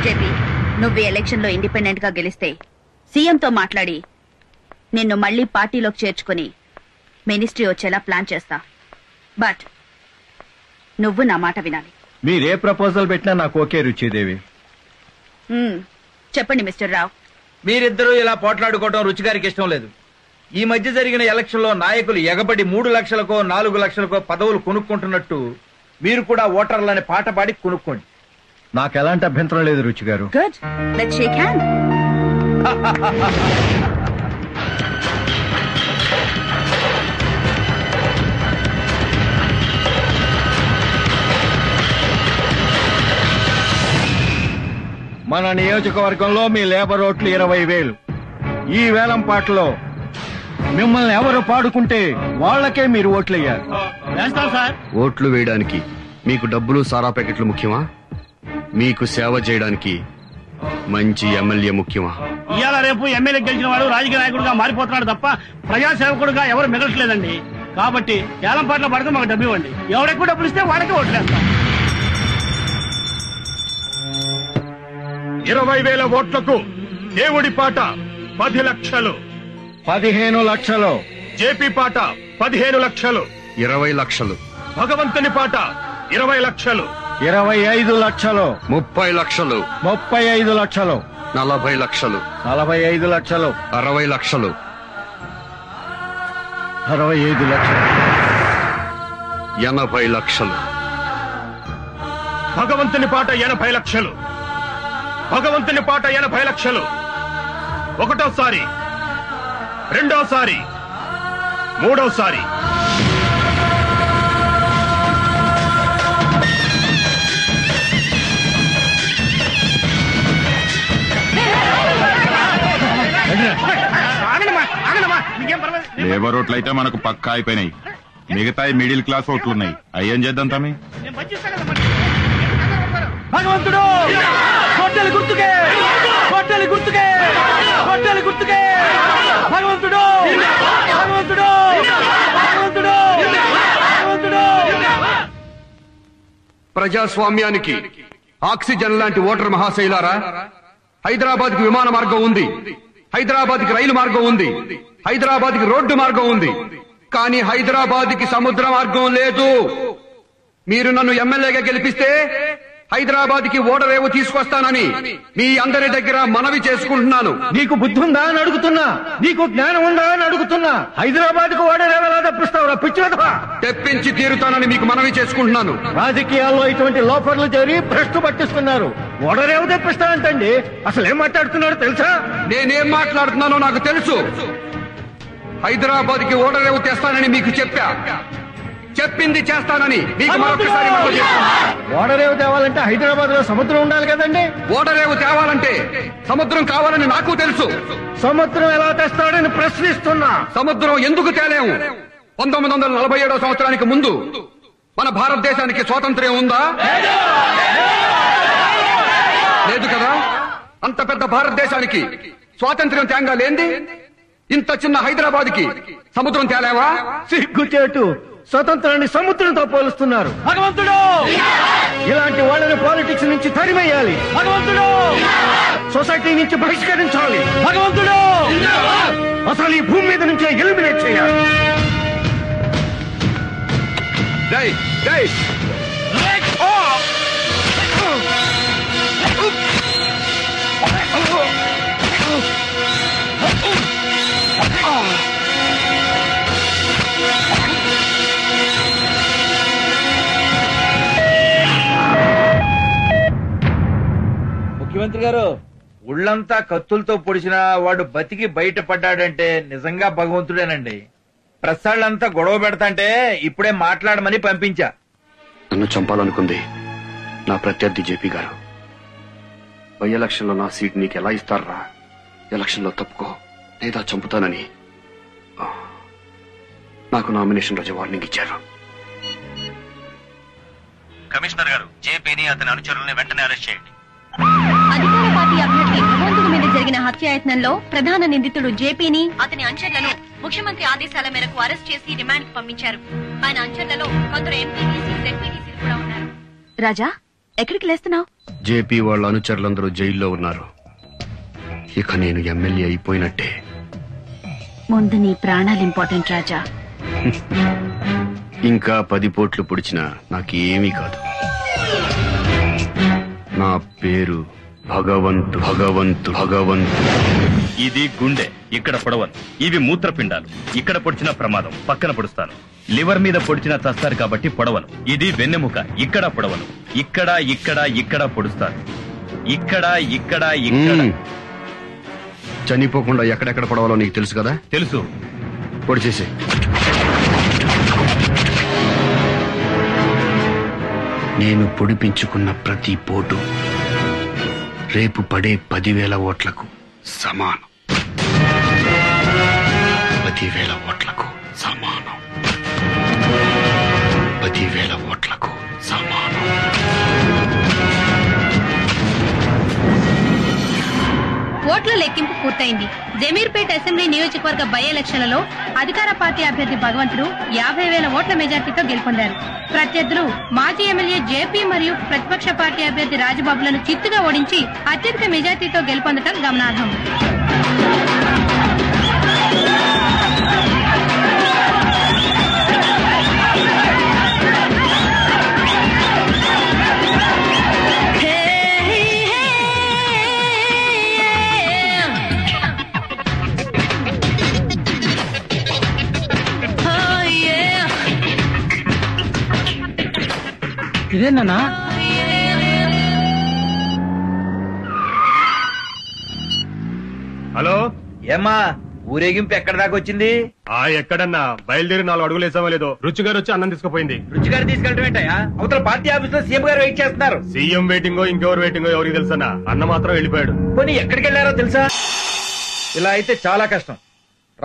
JP, నువ్వు election లో independent గా గెలిస్తే సీఎంతో మాట్లాడి నిన్ను మళ్లీ పార్టీలోకి చేర్చుకుని మినిస్ట్రీ వచ్చేలా ప్లాన్ చేస్తా. బట్ నువ్వు నా మాట వినాలి. మీరే ప్రపోజల్ పెట్టినా నాకు ఓకే రుచిదేవి. చెప్పండి మిస్టర్ రావు. మీరిద్దరూ ఇలా పోట్లాడుకోవడం రుచిగారికి ఇష్టం లేదు. ఈ మధ్య జరిగిన ఎలక్షన్ లో నాయకులు ఎగబడి 3 లక్షలకో 4 లక్షలకో పదవులు కొనుక్కుంటున్నట్టు మీరు కూడా ఓటర్లని పాట పాడి కొనుక్కోండి. నాకు ఎలాంటి అభ్యంతరం లేదు రుచి గారు. Good, let's shake hand. మన నియోజకవర్గంలో మీ లేబర్ ఓట్లు 20,000. ఈ వేలం పాటలో మిమ్మల్ని ఎవరు పాడుకుంటే వాళ్లకే మీరు ఓట్లయ్యారు. ఓట్లు వేయడానికి మీకు డబ్బులు సారా ప్యాకెట్లు ముఖ్యమా? మీకు సేవ చేయడానికి మంచి ఎమ్మెల్యే ముఖ్యమా? ఇవాళ రేపు ఎమ్మెల్యే గెలిచిన వాడు రాజకీయ నాయకుడిగా మారిపోతున్నాడు తప్ప ప్రజాసేవకుడుగా ఎవరు మిగలట్లేదండి. కాబట్టి ఏలం పాటలో పడితే మాకు డబ్బు ఇవ్వండి. ఎవరెక్కువ డబ్బులు ఇస్తే వాళ్ళకే ఓట్లేస్తాం. 20,000 ఓట్లకు దేవుడి పాట 10 లక్షలు. 15 లక్షలు. జేపీ పాట 15 లక్షలు. 20 లక్షలు. భగవంతుని పాట 20 లక్షలు. 25 లక్షలు. 30 లక్షలు. 35 లక్షలు. 40 లక్షలు. 45 లక్షలు. 60 లక్షలు. 65 లక్షలు. 80 లక్షలు. భగవంతుని పాట 80 లక్షలు. భగవంతుని పాట 80 లక్షలు. ఒకటోసారి, రెండోసారి, మూడోసారి. లేబర్ ఓట్లు అయితే మనకు పక్కా అయిపోయినాయి. మిగతా మిడిల్ క్లాస్ ఓట్లున్నాయి. అయ్యేం చేద్దాం తమ్మి? భగవంతుడు కొట్టెలు గుర్తుకే, కొట్టెలు గుర్తుకే, కొట్టెలు గుర్తుకే. భగవంతుడు, భగవంతుడు, భగవంతుడు, భగవంతుడు. ప్రజాస్వామ్యానికి ఆక్సిజన్ లాంటి ఓటర్ మహాశైలారా, హైదరాబాద్ కి విమాన మార్గం ఉంది, హైదరాబాద్ కి రైలు మార్గం ఉంది, హైదరాబాద్ కి రోడ్డు మార్గం ఉంది. కానీ హైదరాబాద్ కి సముద్ర మార్గం లేదు. మీరు నన్ను ఎమ్మెల్యేగా గెలిపిస్తే హైదరాబాద్ కి ఓడరేవు తీసుకొస్తానని మీ అందరి దగ్గర మనవి చేసుకుంటున్నాను. నీకు బుద్ధి ఉందా అని అడుగుతున్నా, నీకు జ్ఞానం ఉందా అని అడుగుతున్నా. హైదరాబాద్ కు ఓడరేవు ఎలా తప్పిస్తావురా పిచ్చివా? తెప్పించి తీరుతానని మీకు మనవి చేసుకుంటున్నాను. రాజకీయాల్లో ఇటువంటి లోపర్లు చేరి భ్రష్టు పట్టిస్తున్నారు. ఓడరేవు తెప్పిస్తానంటండి. అసలు ఏం మాట్లాడుతున్నారో తెలుసా? నేనేం మాట్లాడుతున్నానో నాకు తెలుసు. హైదరాబాద్ కి ఓడరేవు తెస్తానని మీకు చెప్పా, చెప్పింది చేస్తానని మీకు మరొకసారి మనవి చేస్తున్నాను. ఓడరేవు తేవాలంటే హైదరాబాద్ లో సముద్రం ఉండాలి కదండి. ఓడరేవు తేవాలంటే సముద్రం కావాలని నాకు తెలుసు. సముద్రం ఎలా తెస్తాడని ప్రశ్నిస్తున్నా. సముద్రం ఎందుకు తేలేము? 1947 సంవత్సరానికి ముందు మన భారతదేశానికి స్వాతంత్ర్యం ఉందా? లేదు కదా. అంత పెద్ద భారతదేశానికి స్వాతంత్ర్యం తేంగా లేంది ఇంత చిన్న హైదరాబాద్ కి సముద్రం తేలేవా? సిగ్గుచేటు, స్వతంత్రాన్ని సముద్రంతో పోలుస్తున్నారు. భగవంతుడు, ఇలాంటి వాళ్ళని పాలిటిక్స్ నుంచి తరిమేయాలి. భగవంతుడు, సొసైటీ నుంచి బహిష్కరించాలి. భగవంతుడు, అసలు ఈ భూమి మీద నుంచే ఎలిమినేట్ చేయాలి. జై జై. ముఖ్యమంత్రి గారు, ఉళ్ళంతా కత్తులతో పొడిచినా వాడు బతికి బయటపడ్డాడంటే నిజంగా భగవంతుడేనండి. ప్రసాళ్ళంతా గొడవ పెడతాంటే ఇప్పుడే మాట్లాడమని పంపించా. నన్ను చంపాలనుకుంది నా ప్రత్యర్థి జేపీ గారు. బై ఎలక్షన్ లో నా సీట్ నీకు ఎలా ఇస్తారా? ఎలక్షన్ లో తప్పుకో లేదా చంపుతానని నాకు నామినేషన్ రోజు వార్నింగ్ ఇచ్చారు. కమిషనర్ గారు, జేపీని అతని అనుచరుల్ని వెంటనే అరెస్ట్ చేయండి. అధికార పార్టీ అభ్యర్థి భగవంతుడి మీద జరిగిన హత్యాయత్నంలో ప్రధాన నిందితుడు జేపీని అతని అనుచరులను ముఖ్యమంత్రి ఆదేశాల మేరకు అరెస్ట్ చేసి రిమాండ్ కు పంపించారు. ఆయన అనుచరులలో కొందరు ఎంపీటీసీ, జెడ్పీటీసీలు కూడా ఉన్నారు. రాజా, ఎక్కడికి లేస్తున్నావు? జేపీ వాళ్ళ అనుచరులందరూ జైల్లో ఉన్నారు. ఇక నేను ఎమ్మెల్యే అయిపోయినట్టే. ముందు నీ ప్రాణాలు ఇంపార్టెంట్ రాజా. ఇంకా 10 పోట్లు పొడిచినా నాకేమీ కాదు. నా పేరు భగవంతు భగవంతు భగవంతు. ఇది గుండె, ఇక్కడ పొడవను. ఇవి మూత్రపిండాలు, ఇక్కడ పొడిచిన ప్రమాదం, పక్కన పొడుస్తాను. లివర్ మీద పొడిచిన చస్తారు కాబట్టి పొడవను. ఇది వెన్నెముక, ఇక్కడ పొడవను. ఇక్కడ ఇక్కడ ఇక్కడ పొడుస్తాను. ఇక్కడ ఇక్కడ ఇక్కడ. చనిపోకుండా ఎక్కడెక్కడ పడవాలో నీకు తెలుసు కదా? తెలుసు. పొడిచేసి. నేను పొడిపించుకున్న ప్రతి పోటు రేపు పడే 10,000 ఓట్లకు సమానం. 10,000 ఓట్లకు సమానం. 10,000 ఓట్లకు సమానం. ఓట్ల లెక్కింపు పూర్తయింది. జమీర్పేట అసెంబ్లీ నియోజకవర్గ బై ఎలక్షన్లలో అధికార పార్టీ అభ్యర్థి భగవంతుడు 50,000 ఓట్ల మెజార్టీతో గెలుపొందారు. ప్రత్యర్థులు మాజీ ఎమ్మెల్యే జేపీ మరియు ప్రతిపక్ష పార్టీ అభ్యర్థి రాజబాబులను చిత్తుగా ఓడించి అత్యధిక మెజార్టీతో గెలుపొందడం గమనార్హం. ఇదేనా? హలో, ఏమ్మా ఊరేగింపు ఎక్కడ దాకా వచ్చింది? ఎక్కడన్నా బయలుదేరి 4 అడుగులు వేసామో లేదో రుచి గారు వచ్చి అన్నం తీసుకుపోయింది. రుచి గారు తీసుకెళ్ళటం ఏంటయ్యా? అవతల పార్టీ ఆఫీస్ లో సీఎం గారు వెయిట్ చేస్తున్నారు. సీఎం వెయిటింగో ఇంకెవరు వెయిటింగో ఎవరికి తెలుసన్నా? అన్న మాత్రం వెళ్ళిపోయాడు. పోనీ ఎక్కడికి వెళ్ళారో తెలుసా? ఇలా అయితే చాలా కష్టం.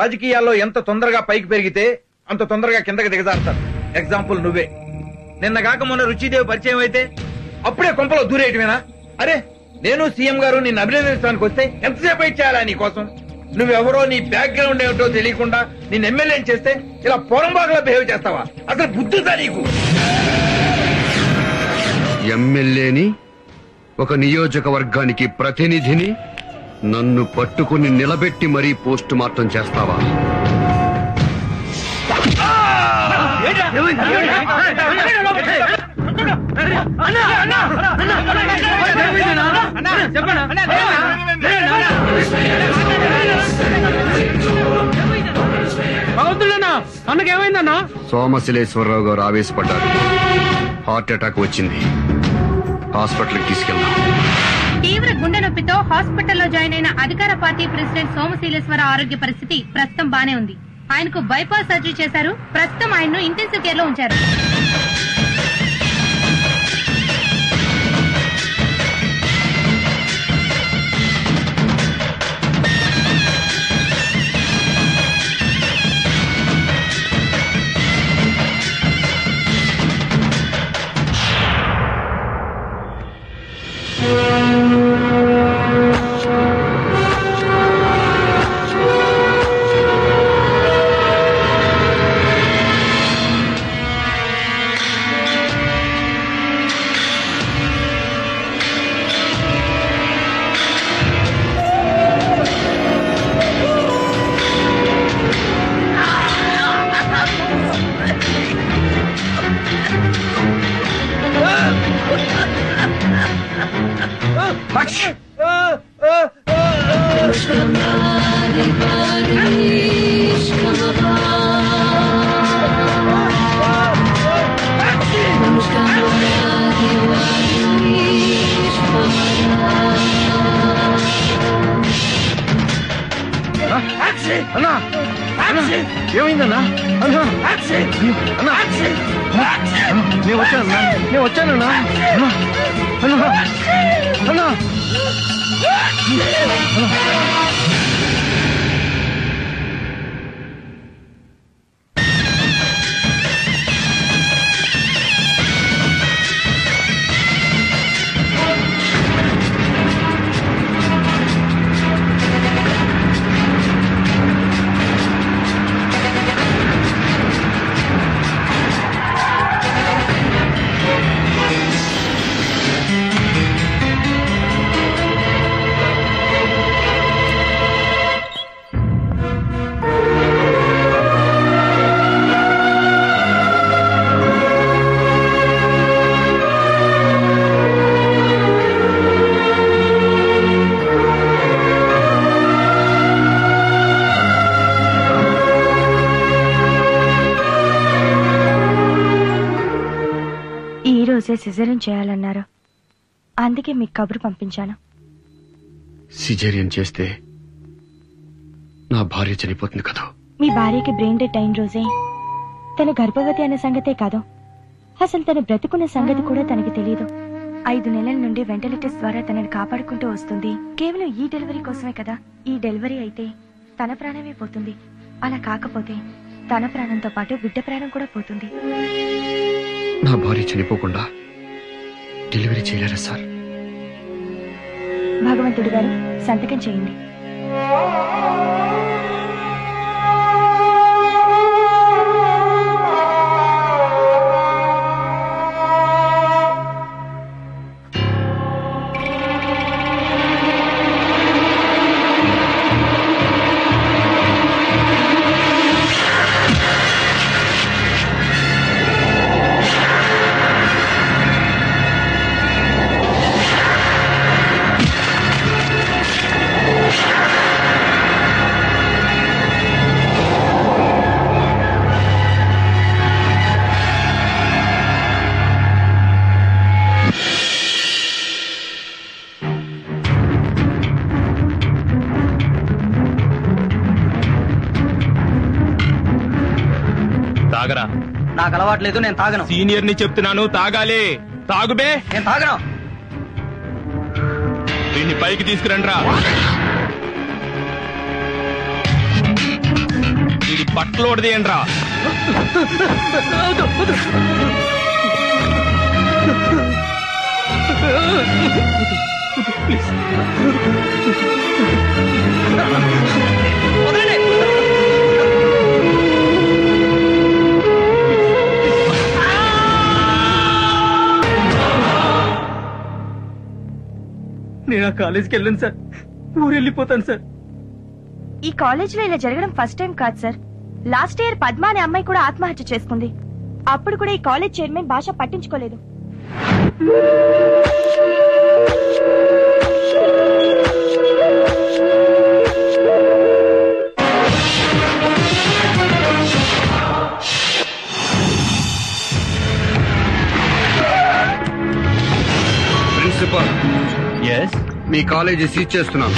రాజకీయాల్లో ఎంత తొందరగా పైకి పెరిగితే అంత తొందరగా కిందకి దిగజారుతారు. ఎగ్జాంపుల్ నువ్వే. నిన్న కాక మొన్న రుచిదేవి పరిచయం అయితే అప్పుడే కొంపలో దూరేయటమేనా? అరే, నేను సీఎం గారు నిన్ను అభినందించడానికి వస్తే ఎంతసేపు వెయిట్ చేయాలా నీ కోసం? నువ్వెవరో, నీ బ్యాక్గ్రౌండ్ ఏమిటో తెలియకుండా నేను ఎమ్మెల్యే చేస్తే ఇలా పొరంబాగులా బిహేవ్ చేస్తావా? అసలు బుద్ధుందా నీకు? ఎమ్మెల్యేని, ఒక నియోజకవర్గానికి ప్రతినిధిని నన్ను పట్టుకుని నిలబెట్టి మరీ పోస్ట్ మార్టం చేస్తావా? అన్నకేమైందన్నా? సోమశిలేశ్వరరావు గారు ఆవేశపడ్డారు. హార్ట్ అటాక్ వచ్చింది. హాస్పిటల్కి తీసుకెళ్దాం. తీవ్ర గుండె నొప్పితో హాస్పిటల్లో జాయిన్ అయిన అధికార పార్టీ ప్రెసిడెంట్ సోమశీలేశ్వర ఆరోగ్య పరిస్థితి ప్రస్తుతం బానే ఉంది. ఆయనకు బైపాస్ సర్జరీ చేశారు. ప్రస్తుతం ఆయన్ను ఇంటెన్సివ్ కేర్ లో ఉంచారు. ఏమైందన్నా? అన్నా, నేను వచ్చానన్నా. అన్నా, సిజేరియన్ చేయాలన్నారు. అందుకే మీకు కబురు పంపించాను. సిజేరియన్ చేస్తే నా భార్య చనిపోతుంది కదా. మీ భార్యకి బ్రెయిన్ డెడ్ అయిన రోజే తను గర్భవతి అన్న సంగతే కాదు, అసలు తను బ్రతుకున్న సంగతి కూడా తనకి తెలియదు. 5 నెలల నుండి వెంటిలేటర్స్ ద్వారా తనని కాపాడుకుంటూ వస్తుంది. కేవలం ఈ డెలివరీ కోసమే కదా. ఈ డెలివరీ అయితే తన ప్రాణమే పోతుంది. అలా కాకపోతే తన ప్రాణంతో పాటు బిడ్డ ప్రాణం కూడా పోతుంది. నా భార్య చనిపోకుండా డెలివరీ చేయలేరా సార్? భగవంతుడి గారు సంతకం చేయండి. తాగరా. నాకు అలవాట్లేదు, నేను తాగను. సీనియర్ ని చెప్తున్నాను, తాగాలి. తాగుబే. నేను తాగను. దీన్ని పైకి తీసుకురండి రా. ఇది బట్టలు ఓడదీయండి రా. నేను ఆ కాలేజీకి వెళ్ళను సార్, ఊరు వెళ్ళిపోతాను సార్. ఈ కాలేజీలో ఇలా జరగడం ఫస్ట్ టైం కాదు సార్. లాస్ట్ ఇయర్ పద్మ అనే అమ్మాయి కూడా ఆత్మహత్య చేసుకుంది. అప్పుడు కూడా ఈ కాలేజ్ చైర్మన్ భాష పట్టించుకోలేదు. ప్రిన్సిపల్, మీ కాలేజీ సీజ్ చేస్తున్నాను.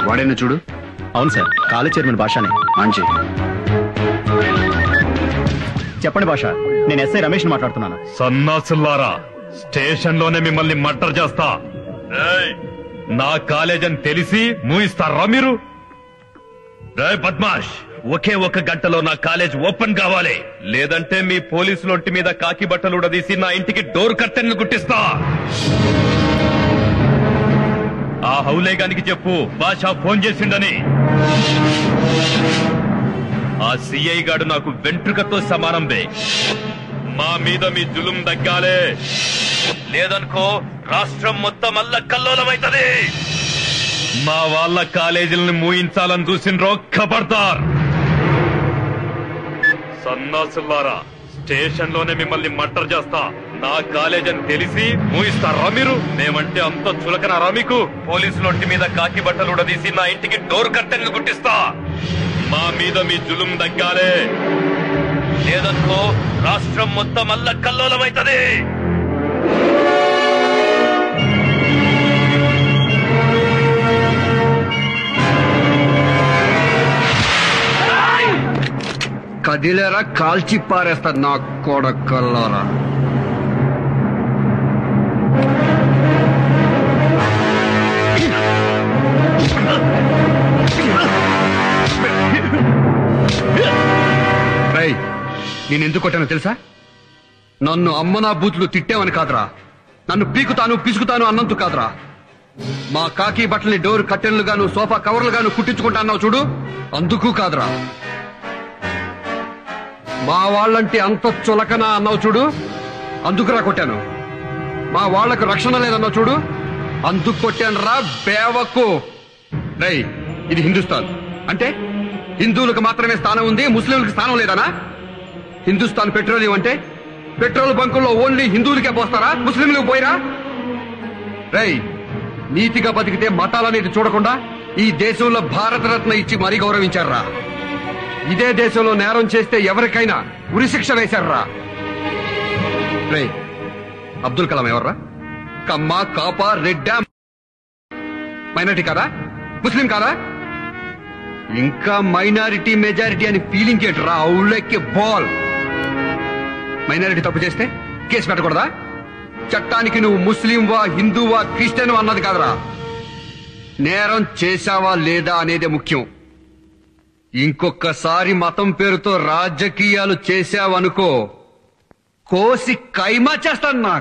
వాడేనా చూడు. అవును సార్, కాలేజ్ చైర్మన్ భాషనే. మంచి. చెప్పండి భాష, నేను ఎస్ఐ రమేష్ మాట్లాడుతున్నాను. సన్నాసుల్లారా, స్టేషన్ లోనే మిమ్మల్ని మర్డర్ చేస్తా. నా కాలేజ్ అని తెలిసి మూయిస్తారా మీరు? బద్మాష్, ఒకే ఒక గంటలో నా కాలేజ్ ఓపెన్ కావాలి, లేదంటే మీ పోలీసుల ఒంటి మీద కాకి బట్టలు ఉడదీసి నా ఇంటికి డోర్ కర్టెన్లు గుట్టిస్తా. ఆ హౌలేగానికి చెప్పు భాష ఫోన్ చేసిండని. ఆ సిఐ గాడు నాకు వెంట్రుకతో సమానం బే. మా మీద మీ జులుం దగ్గాలే, లేదనుకో రాష్ట్రం మొత్తం అల్లకల్లోలమైతది. మా వాళ్ళ కాలేజీలను మూయించాలని చూసిండ్రో ఖబర్దార్. సన్నాసులారా, స్టేషన్ లోనే మిమ్మల్ని మర్డర్ చేస్తా. నా కాలేజ్ అని తెలిసి మూయిస్తారా మీరు? మేమంటే అంత చులకనారా మీకు? పోలీసులొంటి మీద కాకి బట్టలు ఉడదీసి నా ఇంటికి డోర్ కర్టెన్లు గుట్టిస్తా. మా మీద మీ జులుం దగ్గాలే, లేదనుకో రాష్ట్రం మొత్తం అల్లకల్లోలమైతది. కదిలేరా కాల్చి పారేస్తా నా కొడకల్లారా. నేనెందుకు కొట్టానో తెలుసా? నన్ను అమ్మనా బూతులు తిట్టావని కాదురా, నన్ను పీకుతాను పిసుకుతాను అన్నందుకు కాదురా. మా కాకి బట్టల్ని డోర్ కట్టెన్లుగాను సోఫా కవర్లుగాను కుట్టించుకుంటా అన్నావు చూడు, అందుకు కాదురా. మా వాళ్ళంటే అంత చులకనా అన్నావు చూడు, అందుకురా కొట్టాను. మా వాళ్లకు రక్షణ లేదన్నావు చూడు, అందుకు కొట్టాను రా బేవకు. రై, ఇది హిందుస్థాన్ అంటే హిందువులకు మాత్రమే స్థానం ఉంది, ముస్లింలకు స్థానం లేదనా? హిందుస్థాన్ పెట్రోలియం అంటే పెట్రోల్ బంకుల్లో ఓన్లీ హిందువులకే పోస్తారా, ముస్లింలకు పోయిరా? రేయ్, నీతిగా బతికితే మతాలనేది చూడకుండా ఈ దేశంలో భారతరత్న ఇచ్చి మరీ గౌరవించారా. ఇదే దేశంలో నేరం చేస్తే ఎవరికైనా ఉరిశిక్ష వేశారా. రేయ్, అబ్దుల్ కలాం ఎవర్రా? కమ్మ, కాపా, రెడ్డా, మైనారిటీ కాదా? ముస్లిం కాదా? ఇంకా మైనారిటీ మెజారిటీ అని ఫీలింగ్ ఏంటరా? ఔలెక్కి బాల్. మైనారిటీ తప్పు చేస్తే కేసు పెట్టకూడదా? చట్టానికి నువ్వు ముస్లింవా, హిందూవా, క్రిస్టియన్ అన్నది కాదరా, నేరం చేశావా లేదా అనేదే ముఖ్యం. ఇంకొకసారి మతం పేరుతో రాజకీయాలు చేశావనుకో, కోసి కైమా చేస్తాను.